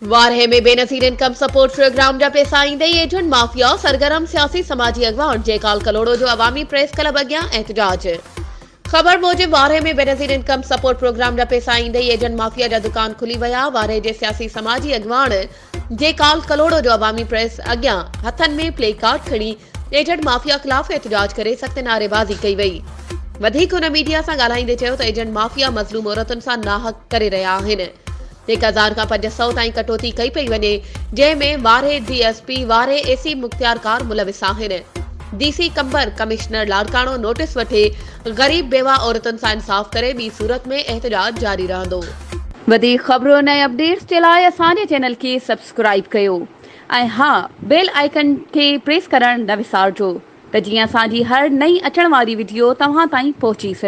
वारहे में Benazir income support programme जा पैसा ईंदे एजेंट माफिया सरगर्म सियासी समाजी अगवान जयकाल कलोड़ो जो अवामी प्रेस क्लब अॻियां एहतजाज। खबर मूजिब वारहे में बेनज़ीर इनकम सपोर्ट प्रोग्राम जा पैसा ईंदे एजेंट माफिया जा दुकान खुली विया। वारहे जे सियासी समाजी अगवान जयकाल कलोड़ो जो अवामी प्रेस अॻियां हथनि में प्ले कार्ड खणी एजेंट माफिया खिलाफ एहतजाज करे सख्त नारेबाज़ी कई वई। वधीक हुन मीडिया सां ॻाल्हाईंदे चयो त एजेंट माफिया मज़लूम औरतुनि सां नाहक करे रहिया आहिनि। 1000 खां 500 ताईं कटौती कई पई वञे, जंहिंमें वारहे डीएसपी वारहे एसी मुख्तियारकार मुलविस आहिनि। डीसी कंबर कमिश्नर लाड़काणो नोटिस वठे ग़रीब बेवा औरतुनि सां इंसाफ़ करे ॿी सूरत में एहतजाज जारी रहंदो। वधीक ख़बरुनि ऐं अपडेट्स जे लाइ असांजे चैनल खे सब्सक्राइब कयो ऐं हा बेल आइकन खे प्रेस करणु न विसारिजो त जीअं असांजी हर नई अचण वारी वीडियो तव्हां ताईं पहुची सघे।